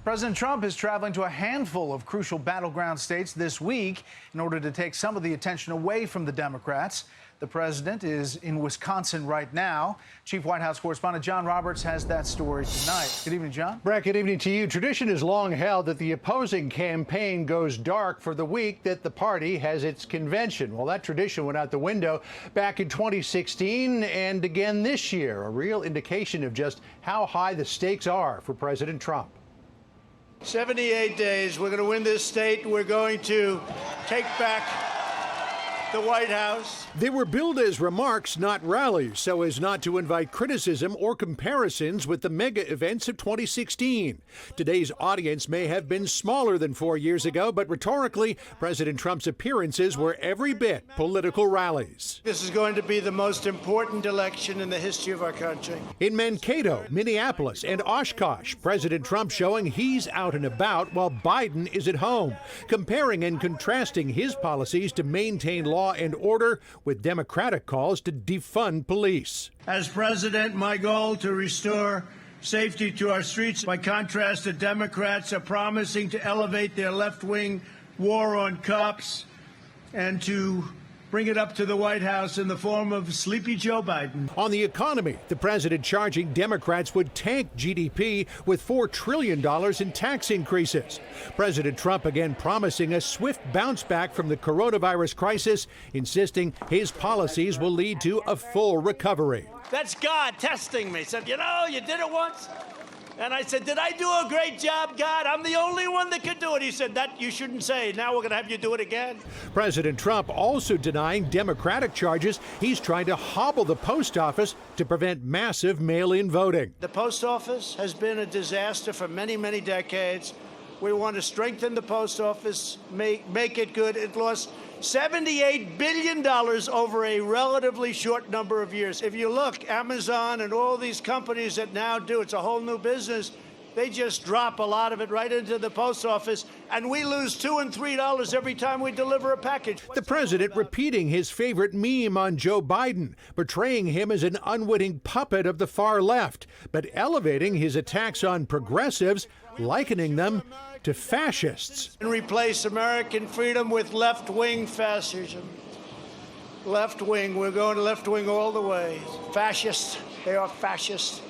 President Trump is traveling to a handful of crucial battleground states this week in order to take some of the attention away from the Democrats. The president is in Wisconsin right now. Chief White House correspondent John Roberts has that story tonight. Good evening, John. Brett, good evening to you. Tradition has long held that the opposing campaign goes dark for the week that the party has its convention. Well, that tradition went out the window back in 2016 and again this year, a real indication of just how high the stakes are for President Trump. 78 days. We're going to win this state. We're going to take back the White House. They were billed as remarks, not rallies, so as not to invite criticism or comparisons with the mega events of 2016. Today's audience may have been smaller than 4 years ago, but rhetorically, President Trump's appearances were every bit political rallies. This is going to be the most important election in the history of our country. In Mankato, Minneapolis, and Oshkosh, President Trump showing he's out and about while Biden is at home, comparing and contrasting his policies to maintain law and order with Democratic calls to defund police. As president, my goal to restore safety to our streets. By contrast, the Democrats are promising to elevate their left-wing war on cops and to bring it up to the White House in the form of sleepy Joe Biden. On the economy, the president charging Democrats would tank GDP with $4 trillion in tax increases. President Trump again promising a swift bounce back from the coronavirus crisis, insisting his policies will lead to a full recovery. That's God testing me. Said, you know, you did it once. And I said, did I do a great job, God? I'm the only one that could do it. He said, that you shouldn't say. Now we're going to have you do it again. President Trump also denying Democratic charges. He's trying to hobble the post office to prevent massive mail-in voting. The post office has been a disaster for many, many decades. We want to strengthen the post office, make it good. It lost $78 billion over a relatively short number of years. If you look, Amazon and all these companies that now do, it's a whole new business. They just drop a lot of it right into the post office, and we lose $2 and $3 every time we deliver a package. The president repeating his favorite meme on Joe Biden, portraying him as an unwitting puppet of the far left, but elevating his attacks on progressives, likening them to fascists. And replace American freedom with left-wing fascism. Left-wing, we're going to left-wing all the way. Fascists, they are fascists.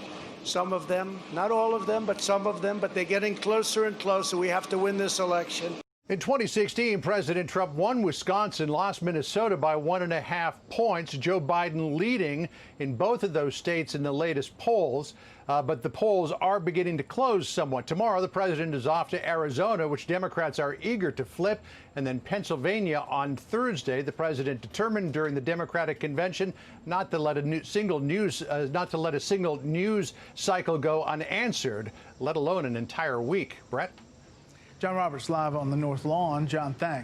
Some of them, not all of them, but some of them, but they're getting closer and closer. We have to win this election. In 2016, President Trump won Wisconsin, lost Minnesota by 1.5 points. Joe Biden leading in both of those states in the latest polls. But the polls are beginning to close somewhat. Tomorrow, the president is off to Arizona, which Democrats are eager to flip, and then Pennsylvania on Thursday. The president determined during the Democratic convention not to let a single news cycle go unanswered, let alone an entire week. Brett? John Roberts live on the North Lawn. John, thanks.